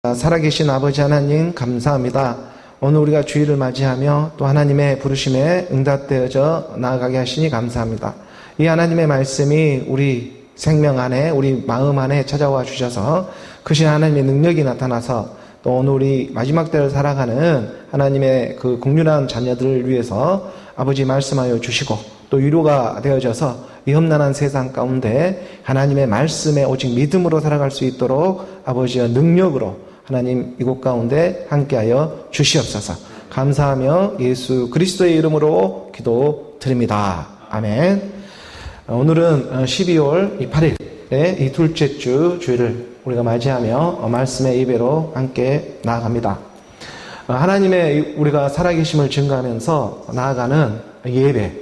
살아계신 아버지 하나님 감사합니다. 오늘 우리가 주일을 맞이하며 또 하나님의 부르심에 응답되어져 나아가게 하시니 감사합니다. 이 하나님의 말씀이 우리 생명 안에, 우리 마음 안에 찾아와 주셔서 크신 하나님의 능력이 나타나서 또 오늘 우리 마지막 때를 살아가는 하나님의 그 국률한 자녀들을 위해서 아버지 말씀하여 주시고 또 위로가 되어져서 이 험난한 세상 가운데 하나님의 말씀에 오직 믿음으로 살아갈 수 있도록 아버지의 능력으로 하나님 이곳 가운데 함께하여 주시옵소서. 감사하며 예수 그리스도의 이름으로 기도드립니다. 아멘. 오늘은 12월 8일의 이 둘째 주 주일을 우리가 맞이하며 말씀의 예배로 함께 나아갑니다. 하나님의 우리가 살아계심을 증거하면서 나아가는 예배,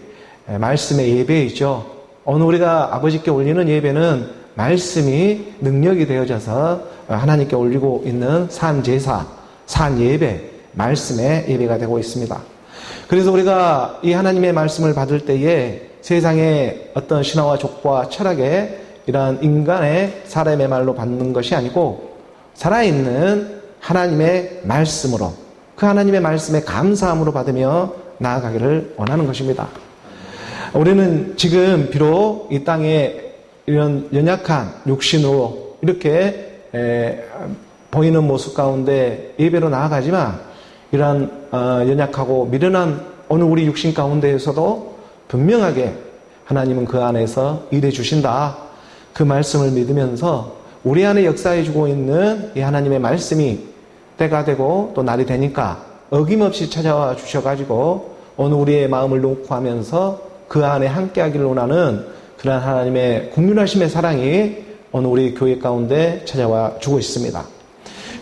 말씀의 예배이죠. 오늘 우리가 아버지께 올리는 예배는 말씀이 능력이 되어져서 하나님께 올리고 있는 산제사, 산예배, 말씀의 예배가 되고 있습니다. 그래서 우리가 이 하나님의 말씀을 받을 때에 세상의 어떤 신화와 족보와 철학의 이러한 인간의 사람의 말로 받는 것이 아니고 살아있는 하나님의 말씀으로, 그 하나님의 말씀에 감사함으로 받으며 나아가기를 원하는 것입니다. 우리는 지금 비록 이 땅에 이런 연약한 육신으로 이렇게 보이는 모습 가운데 예배로 나아가지만 이러한 연약하고 미련한 어느 우리 육신 가운데에서도 분명하게 하나님은 그 안에서 일해 주신다. 그 말씀을 믿으면서 우리 안에 역사해 주고 있는 이 하나님의 말씀이 때가 되고 또 날이 되니까 어김없이 찾아와 주셔가지고 오늘 우리의 마음을 놓고 하면서 그 안에 함께하기를 원하는 그러한 하나님의 국률하심의 사랑이 오늘 우리 교회 가운데 찾아와 주고 있습니다.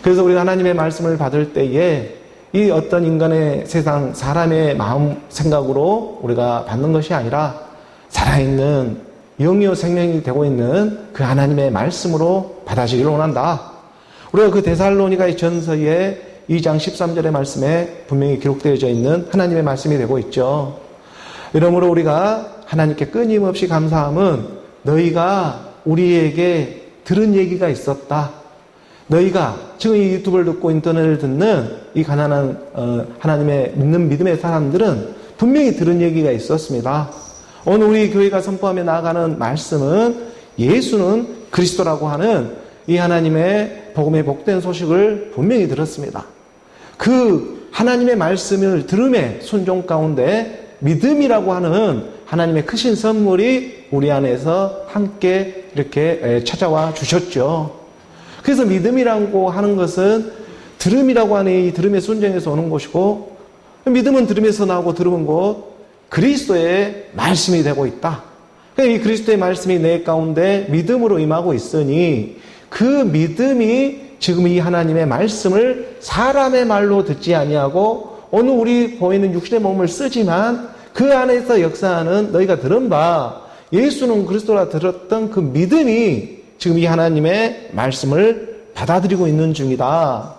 그래서 우리가 하나님의 말씀을 받을 때에 이 어떤 인간의 세상 사람의 마음 생각으로 우리가 받는 것이 아니라 살아있는 영이요 생명이 되고 있는 그 하나님의 말씀으로 받아지기를 원한다. 우리가 그 데살로니가 전서의 2장 13절의 말씀에 분명히 기록되어져 있는 하나님의 말씀이 되고 있죠. 이러므로 우리가 하나님께 끊임없이 감사함은 너희가 우리에게 들은 얘기가 있었다. 너희가 지금 이 유튜브를 듣고 인터넷을 듣는 이 가난한 하나님의 믿는 믿음의 사람들은 분명히 들은 얘기가 있었습니다. 오늘 우리 교회가 선포하며 나아가는 말씀은 예수는 그리스도라고 하는 이 하나님의 복음의 복된 소식을 분명히 들었습니다. 그 하나님의 말씀을 들음의 순종 가운데 믿음이라고 하는 하나님의 크신 선물이 우리 안에서 함께 이렇게 찾아와 주셨죠. 그래서 믿음이라고 하는 것은 들음이라고 하는 이 들음의 순종에서 오는 것이고, 믿음은 들음에서 나오고 들음은 곧 그리스도의 말씀이 되고 있다. 이 그리스도의 말씀이 내 가운데 믿음으로 임하고 있으니 그 믿음이 지금 이 하나님의 말씀을 사람의 말로 듣지 아니하고 오늘 우리 보이는 육신의 몸을 쓰지만 그 안에서 역사하는 너희가 들은 바 예수는 그리스도라 들었던 그 믿음이 지금 이 하나님의 말씀을 받아들이고 있는 중이다.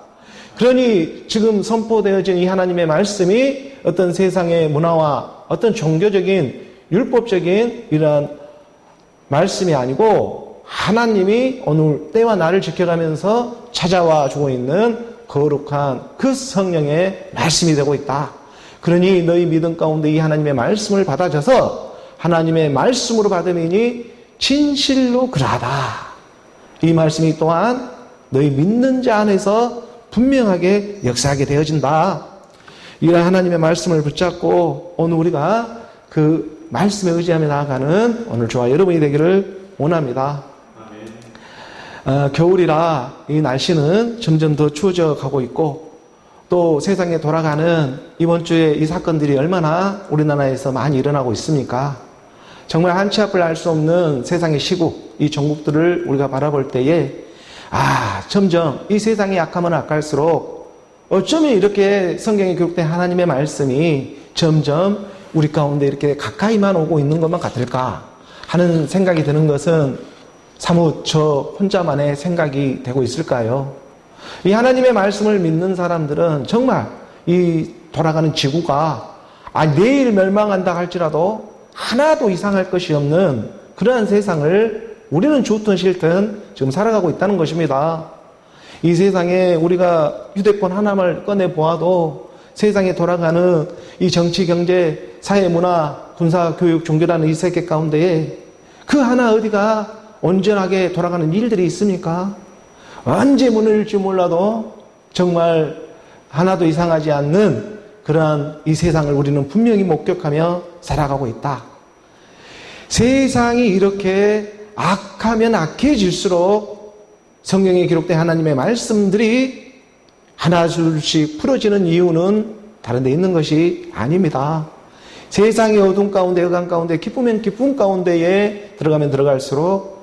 그러니 지금 선포되어진 이 하나님의 말씀이 어떤 세상의 문화와 어떤 종교적인 율법적인 이러한 말씀이 아니고 하나님이 오늘 때와 날을 지켜가면서 찾아와 주고 있는 거룩한 그 성령의 말씀이 되고 있다. 그러니 너희 믿음 가운데 이 하나님의 말씀을 받아줘서 하나님의 말씀으로 받음이니 진실로 그러하다. 이 말씀이 또한 너희 믿는 자 안에서 분명하게 역사하게 되어진다. 이런 하나님의 말씀을 붙잡고 오늘 우리가 그 말씀에 의지하며 나아가는 오늘 저와 여러분이 되기를 원합니다. 겨울이라 이 날씨는 점점 더 추워져 가고 있고 또 세상에 돌아가는 이번 주에 이 사건들이 얼마나 우리나라에서 많이 일어나고 있습니까? 정말 한치 앞을 알 수 없는 세상의 시국, 이 종국들을 우리가 바라볼 때에 점점 이 세상이 약하면 약할수록 어쩌면 이렇게 성경에 기록된 하나님의 말씀이 점점 우리 가운데 이렇게 가까이만 오고 있는 것만 같을까 하는 생각이 드는 것은 사뭇 저 혼자만의 생각이 되고 있을까요? 이 하나님의 말씀을 믿는 사람들은 정말 이 돌아가는 지구가 내일 멸망한다 할지라도 하나도 이상할 것이 없는 그러한 세상을 우리는 좋든 싫든 지금 살아가고 있다는 것입니다. 이 세상에 우리가 휴대폰 하나만 꺼내 보아도 세상에 돌아가는 이 정치, 경제, 사회, 문화, 군사, 교육, 종교라는 이 세계 가운데에 그 하나 어디가 온전하게 돌아가는 일들이 있습니까? 언제 무너질지 몰라도 정말 하나도 이상하지 않는 그러한 이 세상을 우리는 분명히 목격하며 살아가고 있다. 세상이 이렇게 악하면 악해질수록 성경에 기록된 하나님의 말씀들이 하나둘씩 풀어지는 이유는 다른 데 있는 것이 아닙니다. 세상의 어둠 가운데, 여간 가운데, 기쁘면 기쁨 가운데에 들어가면 들어갈수록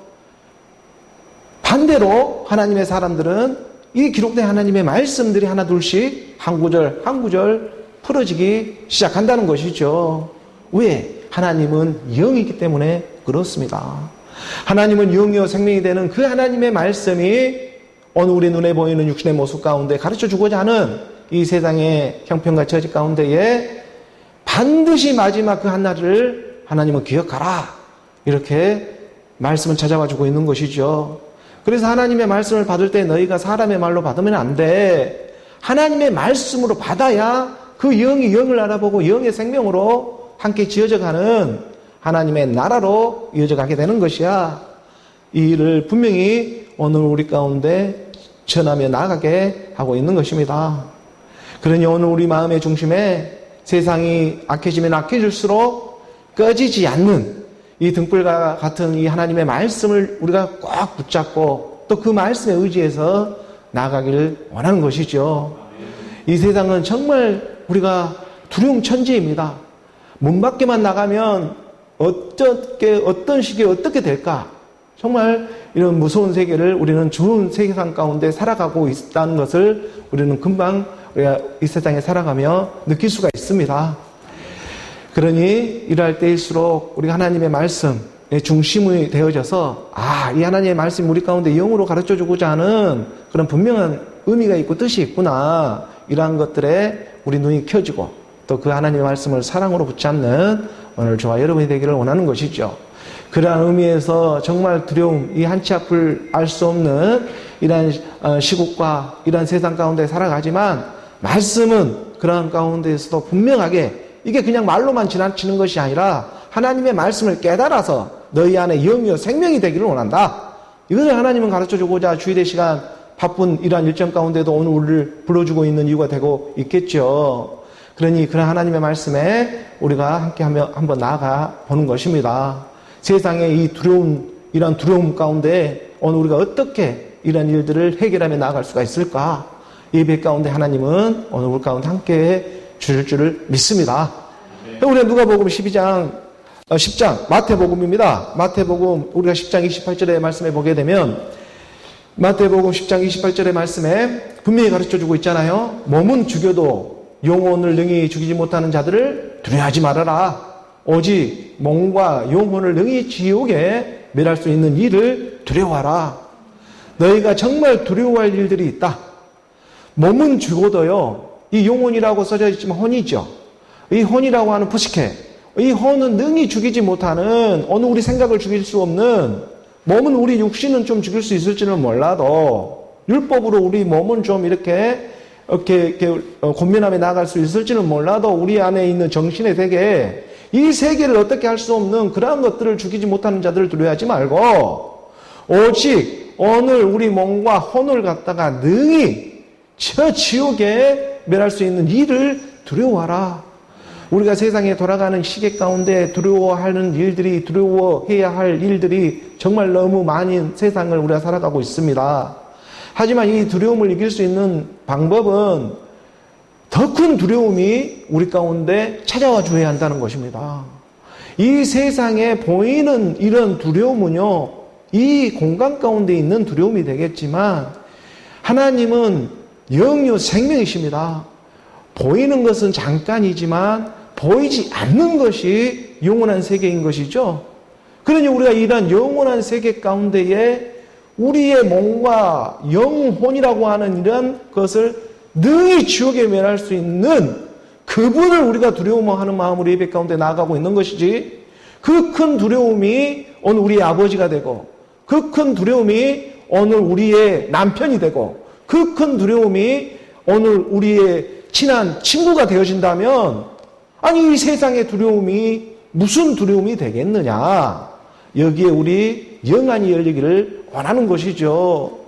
반대로 하나님의 사람들은 이 기록된 하나님의 말씀들이 하나둘씩 한 구절 한 구절 풀어지기 시작한다는 것이죠. 왜? 하나님은 영이기 때문에 그렇습니다. 하나님은 영이요 생명이 되는 그 하나님의 말씀이 오늘 우리 눈에 보이는 육신의 모습 가운데 가르쳐주고자 하는 이 세상의 형편과 처지 가운데에 반드시 마지막 그 한날을 하나님은 기억하라, 이렇게 말씀을 찾아와 주고 있는 것이죠. 그래서 하나님의 말씀을 받을 때 너희가 사람의 말로 받으면 안 돼. 하나님의 말씀으로 받아야 그 영이 영을 알아보고 영의 생명으로 함께 지어져 가는 하나님의 나라로 이어져 가게 되는 것이야. 이 일을 분명히 오늘 우리 가운데 전하며 나아가게 하고 있는 것입니다. 그러니 오늘 우리 마음의 중심에 세상이 악해지면 악해질수록 꺼지지 않는 이 등불과 같은 이 하나님의 말씀을 우리가 꽉 붙잡고 또 그 말씀에 의지해서 나아가기를 원하는 것이죠. 이 세상은 정말 우리가 두려움 천지입니다. 문 밖에만 나가면 어떤 시기에 어떻게 될까? 정말 이런 무서운 세계를 우리는 좋은 세상 가운데 살아가고 있다는 것을 우리는 금방 우리가 이 세상에 살아가며 느낄 수가 있습니다. 그러니 이럴 때일수록 우리가 하나님의 말씀의 중심이 되어져서 이 하나님의 말씀이 우리 가운데 영으로 가르쳐주고자 하는 그런 분명한 의미가 있고 뜻이 있구나, 이러한 것들에 우리 눈이 켜지고 또 그 하나님의 말씀을 사랑으로 붙잡는 오늘 저와 여러분이 되기를 원하는 것이죠. 그러한 의미에서 정말 두려움, 이 한치 앞을 알 수 없는 이러한 시국과 이러한 세상 가운데 살아가지만 말씀은 그러한 가운데에서도 분명하게 이게 그냥 말로만 지나치는 것이 아니라 하나님의 말씀을 깨달아서 너희 안에 영이요 생명이 되기를 원한다. 이것을 하나님은 가르쳐주고자 주일의 시간 바쁜 이러한 일정 가운데도 오늘 우리를 불러주고 있는 이유가 되고 있겠죠. 그러니 그런 하나님의 말씀에 우리가 함께하며 한번 나아가 보는 것입니다. 세상의 이 두려움, 이러한 두려움 가운데 오늘 우리가 어떻게 이러한 일들을 해결하며 나아갈 수가 있을까? 예배 가운데 하나님은 오늘 우리 가운데 함께해 주실 줄을 믿습니다. 우리가 누가복음 10장 마태복음입니다. 마태복음 우리가 10장 28절의 말씀에 보게 되면 마태복음 10장 28절의 말씀에 분명히 가르쳐주고 있잖아요. 몸은 죽여도 영혼을 능히 죽이지 못하는 자들을 두려워하지 말아라. 오직 몸과 영혼을 능히 지옥에 멸할 수 있는 일을 두려워하라. 너희가 정말 두려워할 일들이 있다. 몸은 죽어도요, 이 영혼이라고 써져 있지만 혼이죠. 이 혼이라고 하는 푸시케, 이 혼은 능히 죽이지 못하는, 어느 우리 생각을 죽일 수 없는, 몸은 우리 육신은 좀 죽일 수 있을지는 몰라도 율법으로 우리 몸은 좀 이렇게 곤면함에 나아갈 수 있을지는 몰라도 우리 안에 있는 정신의 세계, 이 세계를 어떻게 할 수 없는 그러한 것들을 죽이지 못하는 자들을 두려워하지 말고 오직 오늘 우리 몸과 혼을 갖다가 능히 저 지옥에 멸할 수 있는 일을 두려워하라. 우리가 세상에 돌아가는 시계 가운데 두려워하는 일들이, 두려워해야 할 일들이 정말 너무 많은 세상을 우리가 살아가고 있습니다. 하지만 이 두려움을 이길 수 있는 방법은 더 큰 두려움이 우리 가운데 찾아와 줘야 한다는 것입니다. 이 세상에 보이는 이런 두려움은요, 이 공간 가운데 있는 두려움이 되겠지만 하나님은 영이요 생명이십니다. 보이는 것은 잠깐이지만 보이지 않는 것이 영원한 세계인 것이죠. 그러니 우리가 이런 영원한 세계 가운데에 우리의 몸과 영혼이라고 하는 이런 것을 능히 지옥에 멸할 수 있는 그분을 우리가 두려워하는 마음으로 예배 가운데 나아가고 있는 것이지, 그 큰 두려움이 오늘 우리의 아버지가 되고 그 큰 두려움이 오늘 우리의 남편이 되고 그 큰 두려움이 오늘 우리의 친한 친구가 되어진다면, 아니 이 세상의 두려움이 무슨 두려움이 되겠느냐? 여기에 우리 영안이 열리기를 원하는 것이죠.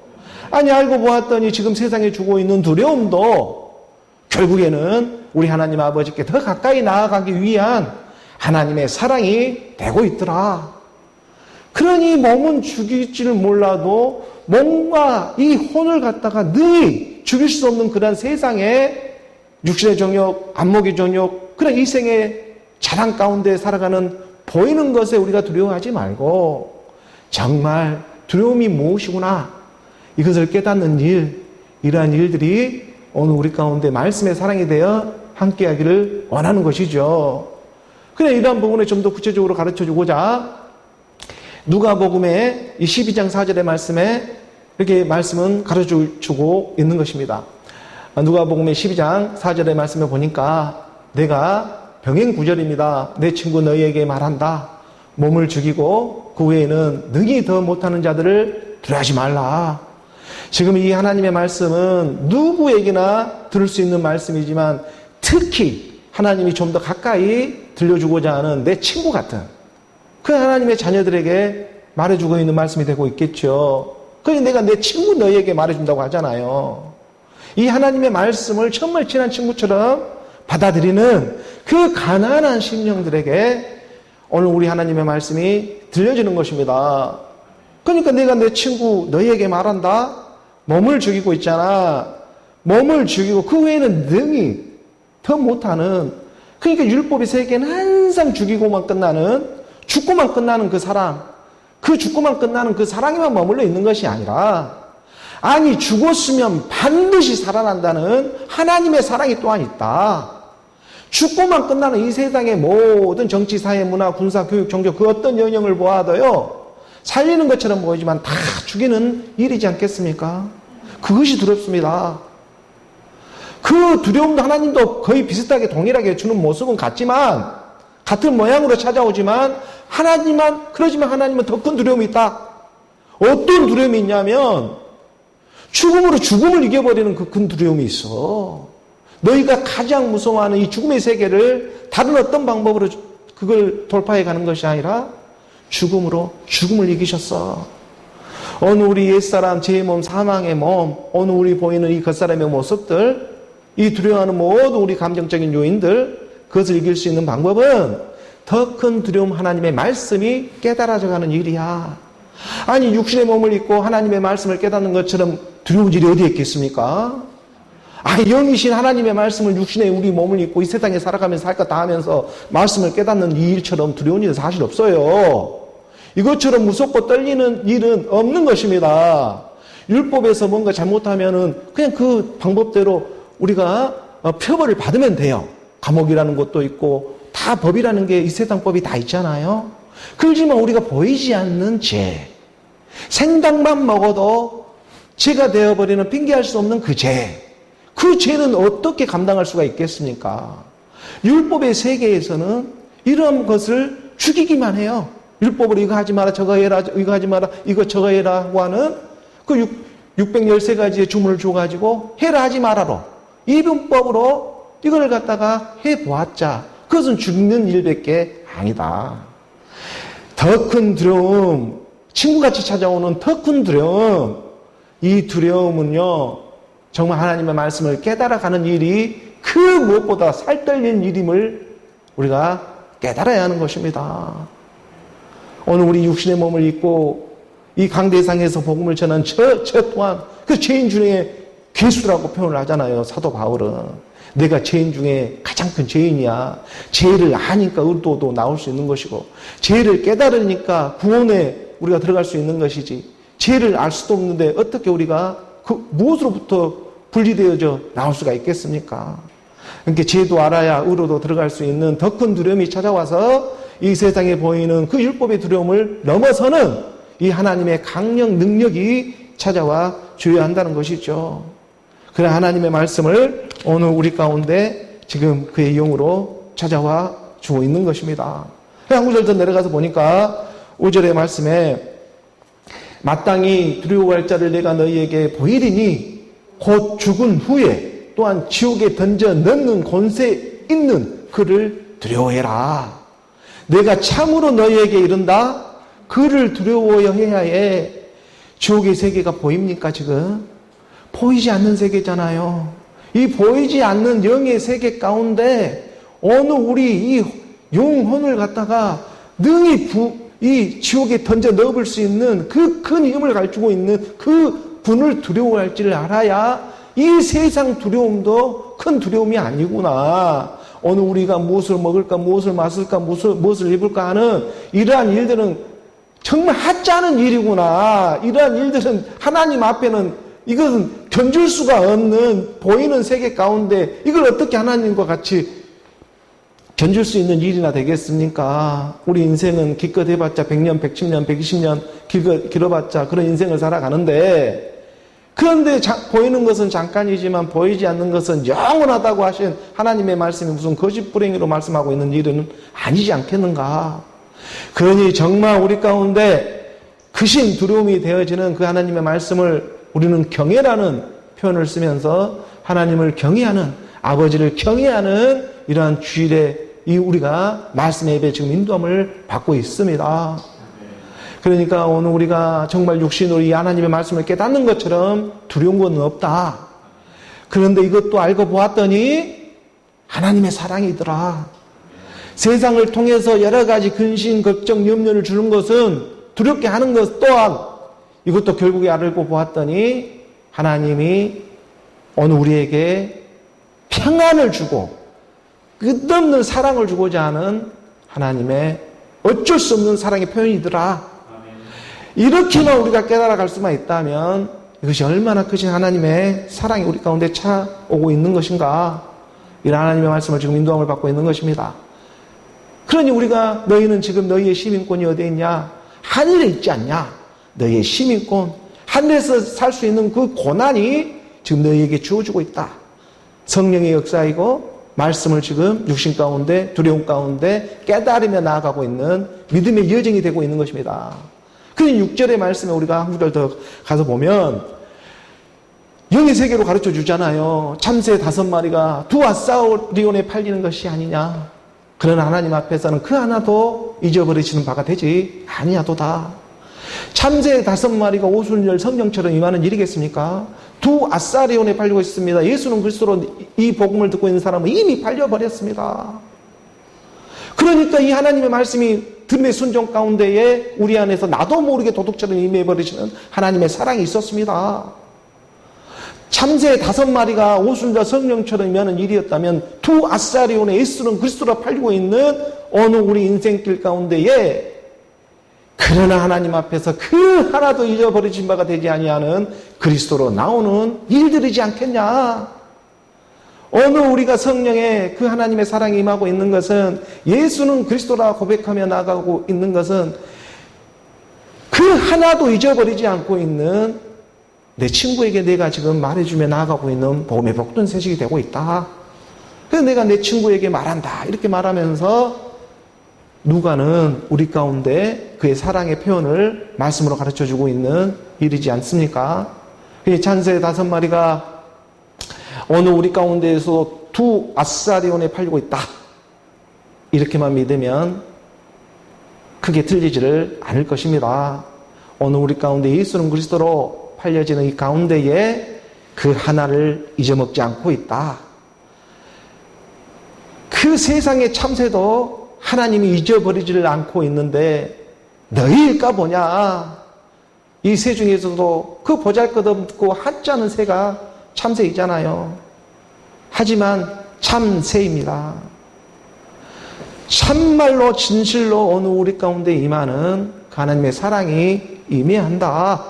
아니 알고 보았더니 지금 세상에 주고 있는 두려움도 결국에는 우리 하나님 아버지께 더 가까이 나아가기 위한 하나님의 사랑이 되고 있더라. 그러니 몸은 죽일지를 몰라도 몸과 이 혼을 갖다가 능히 죽일 수 없는 그런 세상에 육신의 정욕, 안목의 정욕, 그런 이 생의 자랑 가운데 살아가는 보이는 것에 우리가 두려워하지 말고 정말 두려움이 무엇이구나 이것을 깨닫는 일, 이러한 일들이 오늘 우리 가운데 말씀의 사랑이 되어 함께하기를 원하는 것이죠. 그래 이러한 부분을 좀 더 구체적으로 가르쳐주고자 누가복음의 이 12장 4절의 말씀에 이렇게 말씀은 가르쳐주고 있는 것입니다. 누가복음의 12장 4절의 말씀을 보니까 내가 병행 9절입니다. 내 친구 너희에게 말한다. 몸을 죽이고 그 외에는 능히 더 못하는 자들을 두려워하지 말라. 지금 이 하나님의 말씀은 누구에게나 들을 수 있는 말씀이지만 특히 하나님이 좀 더 가까이 들려주고자 하는 내 친구 같은 그 하나님의 자녀들에게 말해주고 있는 말씀이 되고 있겠죠. 그러니 내가 내 친구 너희에게 말해준다고 하잖아요. 이 하나님의 말씀을 정말 친한 친구처럼 받아들이는 그 가난한 심령들에게 오늘 우리 하나님의 말씀이 들려주는 것입니다. 그러니까 내가 내 친구 너희에게 말한다. 몸을 죽이고 있잖아. 몸을 죽이고 그 외에는 능히 더 못하는, 그러니까 율법의 세계는 항상 죽이고만 끝나는, 죽고만 끝나는 그 사랑, 그 죽고만 끝나는 그 사랑에만 머물러 있는 것이 아니라, 아니 죽었으면 반드시 살아난다는 하나님의 사랑이 또한 있다. 죽고만 끝나는 이 세상의 모든 정치, 사회, 문화, 군사, 교육, 종교 그 어떤 영역을 보아도요 살리는 것처럼 보이지만 다 죽이는 일이지 않겠습니까? 그것이 두렵습니다. 그 두려움도 하나님도 거의 비슷하게 동일하게 주는 모습은 같지만, 같은 모양으로 찾아오지만 그러지만 하나님은 더 큰 두려움이 있다. 어떤 두려움이 있냐면 죽음으로 죽음을 이겨버리는 그 큰 두려움이 있어. 너희가 가장 무서워하는 이 죽음의 세계를 다른 어떤 방법으로 그걸 돌파해 가는 것이 아니라 죽음으로 죽음을 이기셨어. 오늘 우리 옛사람, 제 몸, 사망의 몸, 오늘 우리 보이는 이 겉사람의 모습들, 이 두려워하는 모든 우리 감정적인 요인들, 그것을 이길 수 있는 방법은 더 큰 두려움 하나님의 말씀이 깨달아져 가는 일이야. 아니 육신의 몸을 입고 하나님의 말씀을 깨닫는 것처럼 두려운 일이 어디에 있겠습니까? 아니 영이신 하나님의 말씀을 육신의 우리 몸을 입고 이 세상에 살아가면서 할 것 다 하면서 말씀을 깨닫는 이 일처럼 두려운 일은 사실 없어요. 이것처럼 무섭고 떨리는 일은 없는 것입니다. 율법에서 뭔가 잘못하면은 그냥 그 방법대로 우리가 표벌을 받으면 돼요. 감옥이라는 것도 있고 다 법이라는 게 이 세상 법이 다 있잖아요. 그렇지만 우리가 보이지 않는 죄, 생각만 먹어도 죄가 되어버리는 핑계할 수 없는 그 죄, 그 죄는 어떻게 감당할 수가 있겠습니까? 율법의 세계에서는 이런 것을 죽이기만 해요. 율법으로 이거 하지 마라, 저거 해라, 이거 하지 마라, 이거 저거 해라 하고 하는 그 613가지의 주문을 줘가지고 해라 하지 마라로 이분법으로 이걸 갖다가 해보았자 그것은 죽는 일밖에 아니다. 더 큰 두려움, 친구같이 찾아오는 더 큰 두려움, 이 두려움은요 정말 하나님의 말씀을 깨달아가는 일이 그 무엇보다 살떨린 일임을 우리가 깨달아야 하는 것입니다. 오늘 우리 육신의 몸을 입고 이 강대상에서 복음을 전한 저 또한 그 죄인 중에 괴수라고 표현을 하잖아요. 사도 바울은. 내가 죄인 중에 가장 큰 죄인이야. 죄를 아니까 의도도 나올 수 있는 것이고, 죄를 깨달으니까 구원에 우리가 들어갈 수 있는 것이지, 죄를 알 수도 없는데 어떻게 우리가 그 무엇으로부터 분리되어져 나올 수가 있겠습니까? 그러니까 죄도 알아야 의로도 들어갈 수 있는 더 큰 두려움이 찾아와서 이 세상에 보이는 그 율법의 두려움을 넘어서는 이 하나님의 강력 능력이 찾아와 주어야 한다는 것이죠. 그래 하나님의 말씀을 오늘 우리 가운데 지금 그의 영으로 찾아와 주고 있는 것입니다. 한 구절 더 내려가서 보니까 5절의 말씀에 마땅히 두려워할 자를 내가 너희에게 보이리니 곧 죽은 후에 또한 지옥에 던져 넣는 권세 있는 그를 두려워해라. 내가 참으로 너희에게 이른다. 그를 두려워해야 해. 지옥의 세계가 보입니까 지금? 보이지 않는 세계잖아요. 이 보이지 않는 영의 세계 가운데 어느 우리 이 영혼을 갖다가 능히 이 지옥에 던져 넣을 수 있는 그 큰 힘을 가지고 있는 그 분을 두려워할 줄 알아야 이 세상 두려움도 큰 두려움이 아니구나. 오늘 우리가 무엇을 먹을까, 무엇을 마실까, 무엇을 입을까 하는 이러한 일들은 정말 하찮은 일이구나. 이러한 일들은 하나님 앞에는 이것은 견줄 수가 없는 보이는 세계 가운데 이걸 어떻게 하나님과 같이 견줄 수 있는 일이나 되겠습니까? 우리 인생은 기껏 해봤자 100년, 110년, 120년 길어봤자 그런 인생을 살아가는데 그런데 보이는 것은 잠깐이지만 보이지 않는 것은 영원하다고 하신 하나님의 말씀이 무슨 거짓불행이로 말씀하고 있는 일은 아니지 않겠는가? 그러니 정말 우리 가운데 크신 두려움이 되어지는 그 하나님의 말씀을 우리는 경외라는 표현을 쓰면서 하나님을 경외하는, 아버지를 경외하는 이러한 주일에 우리가 말씀의 예배 지금 인도함을 받고 있습니다. 그러니까 오늘 우리가 정말 육신으로 이 하나님의 말씀을 깨닫는 것처럼 두려운 건 없다. 그런데 이것도 알고 보았더니 하나님의 사랑이더라. 세상을 통해서 여러 가지 근심, 걱정, 염려를 주는 것은 두렵게 하는 것 또한 이것도 결국에 알고 보았더니 하나님이 오늘 우리에게 평안을 주고 끝없는 사랑을 주고자 하는 하나님의 어쩔 수 없는 사랑의 표현이더라. 이렇게만 우리가 깨달아갈 수만 있다면 이것이 얼마나 크신 하나님의 사랑이 우리 가운데 차오고 있는 것인가. 이런 하나님의 말씀을 지금 인도함을 받고 있는 것입니다. 그러니 우리가 너희는 지금 너희의 시민권이 어디에 있냐? 하늘에 있지 않냐? 너희의 시민권, 하늘에서 살 수 있는 그 고난이 지금 너희에게 주어지고 있다. 성령의 역사이고 말씀을 지금 육신 가운데 두려움 가운데 깨달으며 나아가고 있는 믿음의 여정이 되고 있는 것입니다. 그러니 6절의 말씀에 우리가 한 구절 더 가서 보면 영의 세계로 가르쳐 주잖아요. 참새 5마리가 두 아사리온에 팔리는 것이 아니냐. 그러나 하나님 앞에서는 그 하나도 잊어버리시는 바가 되지 아니하도다. 참새 5마리가 오순절 성령처럼 임하는 일이겠습니까? 두 아사리온에 팔리고 있습니다. 예수는 그리스도로 이 복음을 듣고 있는 사람은 이미 팔려버렸습니다. 그러니까 이 하나님의 말씀이 듬의 순종 가운데에 우리 안에서 나도 모르게 도둑처럼 임해버리시는 하나님의 사랑이 있었습니다. 참새 5마리가 오순절 성령처럼 임하는 일이었다면 두 아사리온에 예수는 그리스도로 팔리고 있는 어느 우리 인생길 가운데에 그러나 하나님 앞에서 그 하나도 잊어버리신 바가 되지 아니하는 그리스도로 나오는 일들이지 않겠냐. 어느 우리가 성령의 그 하나님의 사랑이 임하고 있는 것은 예수는 그리스도라 고백하며 나가고 있는 것은 그 하나도 잊어버리지 않고 있는 내 친구에게 내가 지금 말해주며 나아가고 있는 복음의 복된 소식이 되고 있다. 그래서 내가 내 친구에게 말한다. 이렇게 말하면서 누가는 우리 가운데 그의 사랑의 표현을 말씀으로 가르쳐주고 있는 일이지 않습니까? 참새 5마리가 어느 우리 가운데에서 두 아사리온에 팔리고 있다. 이렇게만 믿으면 크게 틀리지를 않을 것입니다. 어느 우리 가운데 예수는 그리스도로 팔려지는 이 가운데에 그 하나를 잊어먹지 않고 있다. 그 세상의 참새도 하나님이 잊어버리지를 않고 있는데 너희일까 보냐. 이 새 중에서도 그 보잘것없고 하찮은 새가 참새이잖아요. 하지만 참새입니다. 참말로 진실로 어느 우리 가운데 임하는 하나님의 사랑이 임해한다.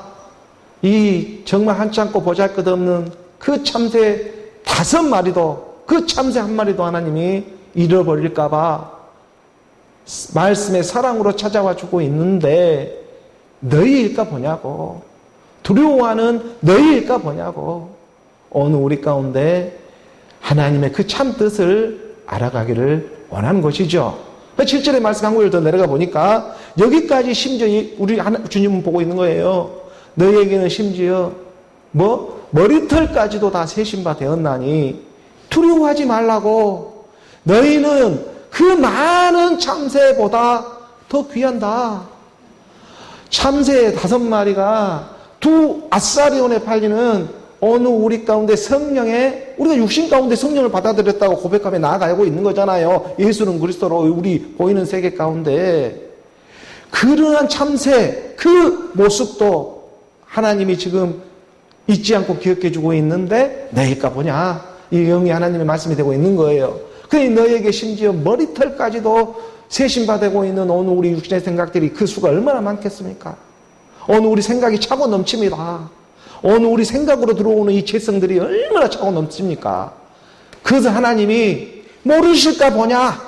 이 정말 하찮고 보잘것없는 그 참새 5마리도 그 참새 1마리도 하나님이 잃어버릴까 봐 말씀의 사랑으로 찾아와 주고 있는데 너희일까 보냐고. 두려워하는 너희일까 보냐고. 어느 우리 가운데 하나님의 그 참 뜻을 알아가기를 원하는 것이죠. 7절의 말씀 한 구절 더 내려가 보니까 여기까지 심지어 우리 주님은 보고 있는 거예요. 너희에게는 심지어 머리털까지도 다 세신 바 되었나니 두려워하지 말라고. 너희는 그 많은 참새보다 더 귀한다. 참새 5마리가 2아사리온에 팔리는 어느 우리 가운데 성령에, 우리가 육신 가운데 성령을 받아들였다고 고백하며 나아가고 있는 거잖아요. 예수는 그리스도로 우리 보이는 세계 가운데. 그러한 참새, 그 모습도 하나님이 지금 잊지 않고 기억해 주고 있는데, 너희가 보냐? 이 영이 하나님의 말씀이 되고 있는 거예요. 그러니 너희에게 심지어 머리털까지도 세신받고 있는 오늘 우리 육신의 생각들이 그 수가 얼마나 많겠습니까? 오늘 우리 생각이 차고 넘칩니다. 오늘 우리 생각으로 들어오는 이 죄성들이 얼마나 차고 넘칩니까? 그래서 하나님이 모르실까 보냐?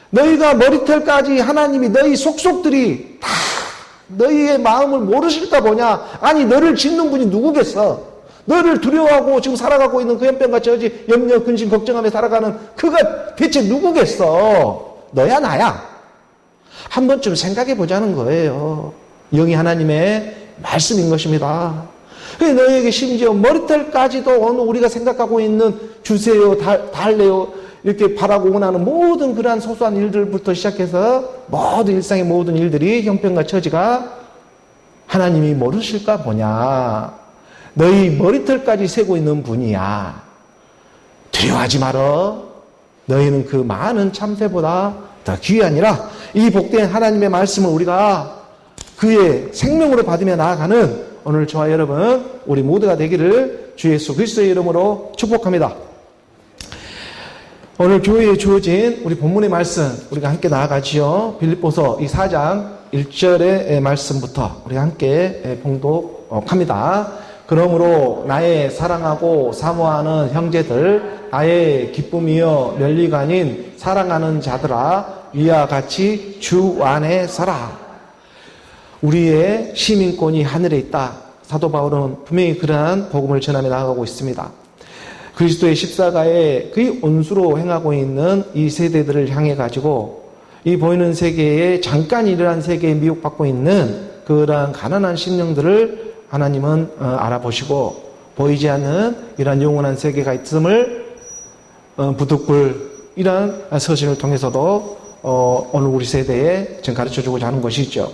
너희가 머리털까지 하나님이 너희 속속들이 다 너희의 마음을 모르실까 보냐? 아니, 너를 짓는 분이 누구겠어? 너를 두려워하고 지금 살아가고 있는 그 연병과 저지 염려, 근심, 걱정하며 살아가는 그가 대체 누구겠어? 너야 나야? 한 번쯤 생각해 보자는 거예요. 영이 하나님의 말씀인 것입니다. 너희에게 심지어 머리털까지도 오늘 우리가 생각하고 있는 주세요, 달래요 이렇게 바라고 원하는 모든 그러한 소소한 일들부터 시작해서 모든 일상의 모든 일들이 형편과 처지가 하나님이 모르실까 보냐. 너희 머리털까지 세고 있는 분이야. 두려워하지 말어. 너희는 그 많은 참새보다 더 귀하니라. 이 복된 하나님의 말씀을 우리가 그의 생명으로 받으며 나아가는 오늘 저와 여러분 우리 모두가 되기를 주 예수 그리스도의 이름으로 축복합니다. 오늘 교회에 주어진 우리 본문의 말씀 우리가 함께 나아가지요. 빌립보서 이 4장 1절의 말씀부터 우리 함께 봉독합니다. 그러므로 나의 사랑하고 사모하는 형제들, 나의 기쁨이여 멸리가 아닌 사랑하는 자들아, 위와 같이 주 안에 서라. 우리의 시민권이 하늘에 있다. 사도 바울은 분명히 그러한 복음을 전하며 나아가고 있습니다. 그리스도의 십자가에 그 온수로 행하고 있는 이 세대들을 향해 가지고 이 보이는 세계에 잠깐 이러한 세계에 미혹받고 있는 그러한 가난한 심령들을 하나님은 알아보시고 보이지 않는 이러한 영원한 세계가 있음을 부득불 이러한 서신을 통해서도 오늘 우리 세대에 지금 가르쳐주고자 하는 것이죠.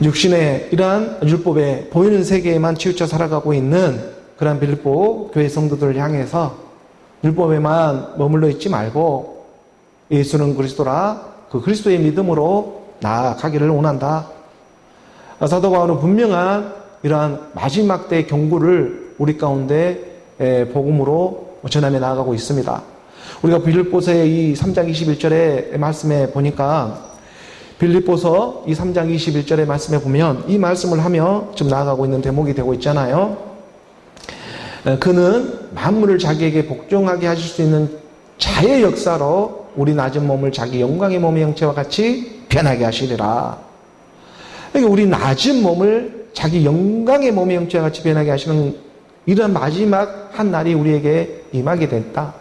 육신의 이러한 율법에 보이는 세계에만 치우쳐 살아가고 있는 그러한 빌립보 교회 성도들을 향해서 율법에만 머물러 있지 말고 예수는 그리스도라 그 그리스도의 믿음으로 나아가기를 원한다. 사도 바울은 분명한 이러한 마지막 때의 경고를 우리 가운데 복음으로 전하며 나아가고 있습니다. 우리가 빌립보서의 이 3장 21절의 말씀에 보니까 빌립보서 이 3장 21절의 말씀에 보면 이 말씀을 하며 지금 나아가고 있는 대목이 되고 있잖아요. 그는 만물을 자기에게 복종하게 하실 수 있는 자의 역사로 우리 낮은 몸을 자기 영광의 몸의 형체와 같이 변하게 하시리라. 그러니까 우리 낮은 몸을 자기 영광의 몸의 형체와 같이 변하게 하시는 이런 마지막 한 날이 우리에게 임하게 됐다.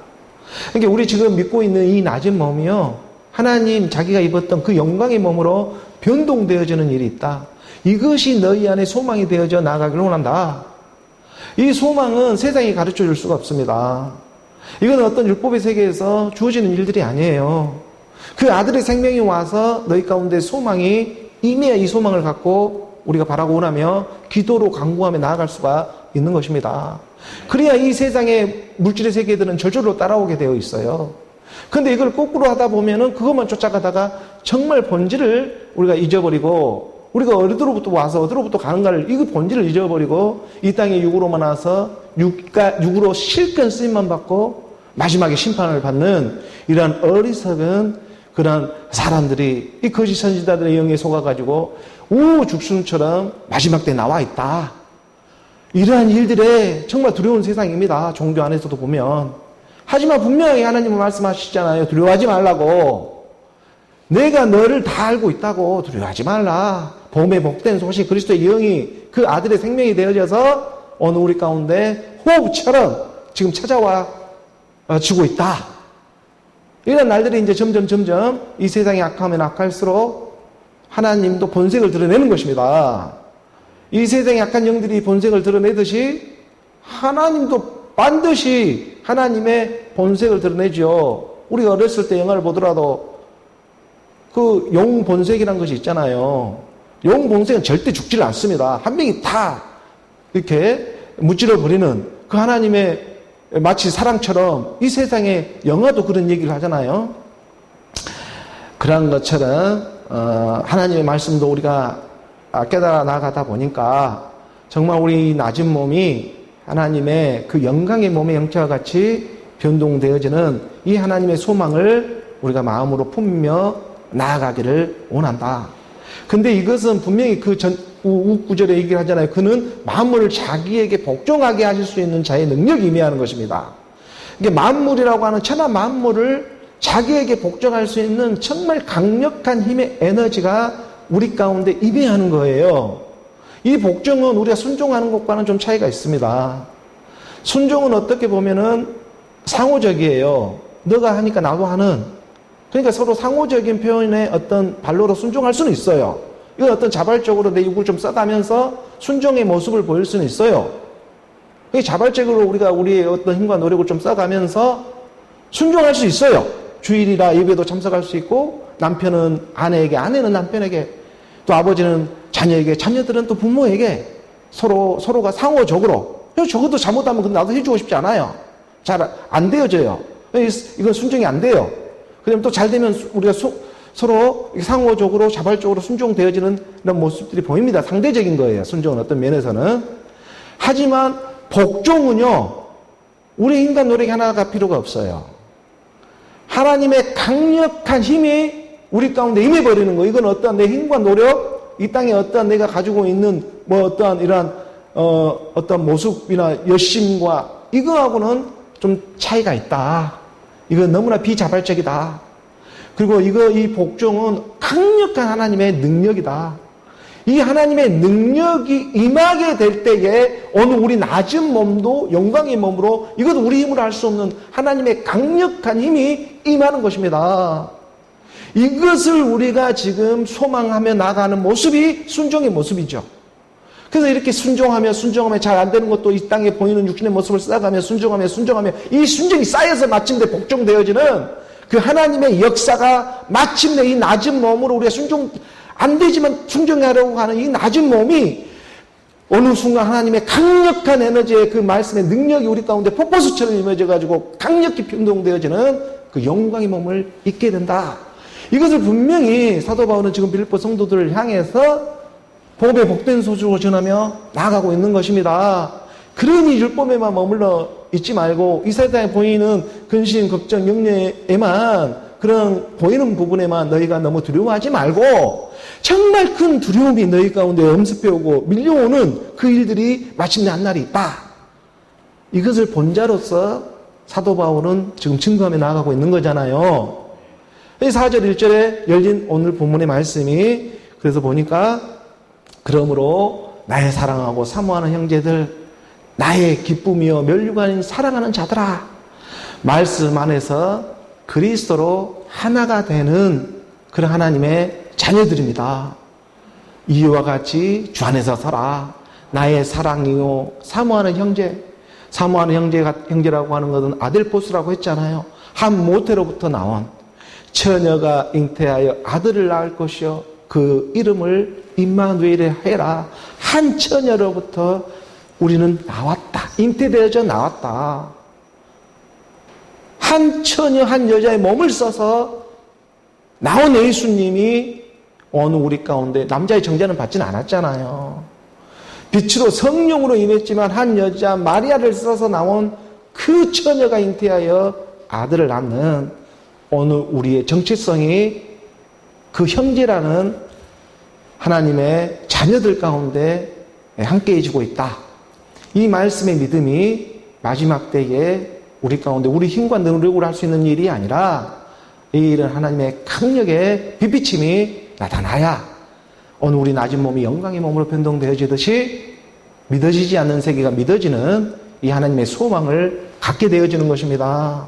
그러니까 우리 지금 믿고 있는 이 낮은 몸이요. 하나님 자기가 입었던 그 영광의 몸으로 변동되어지는 일이 있다. 이것이 너희 안에 소망이 되어져 나아가기를 원한다. 이 소망은 세상이 가르쳐 줄 수가 없습니다. 이건 어떤 율법의 세계에서 주어지는 일들이 아니에요. 그 아들의 생명이 와서 너희 가운데 소망이 임해야 이 소망을 갖고 우리가 바라고 원하며 기도로 간구하며 나아갈 수가 있는 것입니다. 그래야 이 세상의 물질의 세계들은 저절로 따라오게 되어 있어요. 근데 이걸 거꾸로 하다 보면은 그것만 쫓아가다가 정말 본질을 우리가 잊어버리고 우리가 어디로부터 와서 어디로부터 가는가를 이 본질을 잊어버리고 이 땅에 육으로만 와서 육으로 실컷 쓰임만 받고 마지막에 심판을 받는 이러한 어리석은 그런 사람들이 이 거짓 선지자들의 영에 속아가지고 우죽순처럼 마지막 때 나와 있다. 이러한 일들에 정말 두려운 세상입니다. 종교 안에서도 보면. 하지만 분명히 하나님은 말씀하시잖아요. 두려워하지 말라고. 내가 너를 다 알고 있다고. 두려워하지 말라. 봄에 복된 소식 그리스도의 영이 그 아들의 생명이 되어져서 오늘 우리 가운데 호흡처럼 지금 찾아와 주고 있다. 이런 날들이 이제 점점 이 세상이 악하면 악할수록 하나님도 본색을 드러내는 것입니다. 이 세상의 약한 영들이 본색을 드러내듯이 하나님도 반드시 하나님의 본색을 드러내죠. 우리가 어렸을 때 영화를 보더라도 그 용 본색이라는 것이 있잖아요. 용 본색은 절대 죽지를 않습니다. 한 명이 다 이렇게 무찌러 버리는 그 하나님의 마치 사랑처럼 이 세상에 영화도 그런 얘기를 하잖아요. 그런 것처럼 하나님의 말씀도 우리가 깨달아 나가다 보니까 정말 우리 낮은 몸이 하나님의 그 영광의 몸의 형체와 같이 변동되어지는 이 하나님의 소망을 우리가 마음으로 품으며 나아가기를 원한다. 근데 이것은 분명히 그 구절에 얘기를 하잖아요. 그는 만물을 자기에게 복종하게 하실 수 있는 자의 능력이 의미하는 것입니다. 이게 만물이라고 하는 천하 만물을 자기에게 복종할 수 있는 정말 강력한 힘의 에너지가 우리 가운데 임해하는 거예요. 이 복종은 우리가 순종하는 것과는 좀 차이가 있습니다. 순종은 어떻게 보면은 상호적이에요. 너가 하니까 나도 하는. 그러니까 서로 상호적인 표현의 어떤 발로로 순종할 수는 있어요. 이건 어떤 자발적으로 내 욕을 좀 써가면서 순종의 모습을 보일 수는 있어요. 자발적으로 우리가 우리의 어떤 힘과 노력을 좀 써가면서 순종할 수 있어요. 주일이라 예배도 참석할 수 있고, 남편은 아내에게, 아내는 남편에게, 또 아버지는 자녀에게, 자녀들은 또 부모에게 서로가 상호적으로. 적어도 잘못하면 나도 해주고 싶지 않아요. 잘 안 되어져요. 이건 순종이 안 돼요. 그다음에 또 잘 되면 우리가 서로 상호적으로 자발적으로 순종되어지는 이런 모습들이 보입니다. 상대적인 거예요. 순종은 어떤 면에서는. 하지만 복종은요, 우리 인간 노력이 하나가 필요가 없어요. 하나님의 강력한 힘이 우리 가운데 임해버리는 거. 이건 어떠한 내 힘과 노력, 이 땅에 어떠한 내가 가지고 있는 어떠한 이러한 어떤 모습이나 열심과 이거하고는 좀 차이가 있다. 이건 너무나 비자발적이다. 그리고 이 복종은 강력한 하나님의 능력이다. 이 하나님의 능력이 임하게 될 때에 어느 우리 낮은 몸도 영광의 몸으로 이것도 우리 힘으로 할 수 없는 하나님의 강력한 힘이 임하는 것입니다. 이것을 우리가 지금 소망하며 나가는 모습이 순종의 모습이죠. 그래서 이렇게 순종하며 잘 안 되는 것도 이 땅에 보이는 육신의 모습을 쌓아가며 순종하며 이 순종이 쌓여서 마침내 복종되어지는 그 하나님의 역사가 마침내 이 낮은 몸으로 우리가 순종 안 되지만 순종하려고 하는 이 낮은 몸이 어느 순간 하나님의 강력한 에너지의 그 말씀의 능력이 우리 가운데 폭포수처럼 임해져가지고 강력히 변동되어지는 그 영광의 몸을 입게 된다. 이것을 분명히 사도 바울은 지금 빌립보 성도들을 향해서 복음의 복된 소식으로 전하며 나아가고 있는 것입니다. 그러니 율법에만 머물러 있지 말고 이 세상에 보이는 근심, 걱정, 염려에만 그런 보이는 부분에만 너희가 너무 두려워하지 말고 정말 큰 두려움이 너희 가운데 엄습해오고 밀려오는 그 일들이 마침내 한 날이 있다. 이것을 본 자로서 사도 바울은 지금 증거하며 나아가고 있는 거잖아요. 4절 1절에 열린 오늘 본문의 말씀이 그래서 보니까 그러므로 나의 사랑하고 사모하는 형제들, 나의 기쁨이요 면류관인 사랑하는 자들아, 말씀 안에서 그리스도로 하나가 되는 그런 하나님의 자녀들입니다. 이와 같이 주 안에서 서라. 나의 사랑이요 사모하는 형제, 사모하는 형제라고 하는 것은 아델포스라고 했잖아요. 한 모태로부터 나온 처녀가 잉태하여 아들을 낳을 것이요 그 이름을 임마누엘에 해라. 한 처녀로부터 우리는 나왔다. 잉태되어져 나왔다. 한 처녀, 한 여자의 몸을 써서 나온 예수님이 어느 우리 가운데 남자의 정자는 받지는 않았잖아요. 빛으로 성령으로 임했지만 한 여자 마리아를 써서 나온 그 처녀가 잉태하여 아들을 낳는 어느 우리의 정체성이 그 형제라는 하나님의 자녀들 가운데 함께해지고 있다. 이 말씀의 믿음이 마지막 때에 우리 가운데 우리 힘과 능력으로 할 수 있는 일이 아니라 이 일은 하나님의 강력의 빛비침이 나타나야 어느 우리 낮은 몸이 영광의 몸으로 변동되어지듯이 믿어지지 않는 세계가 믿어지는 이 하나님의 소망을 갖게 되어지는 것입니다.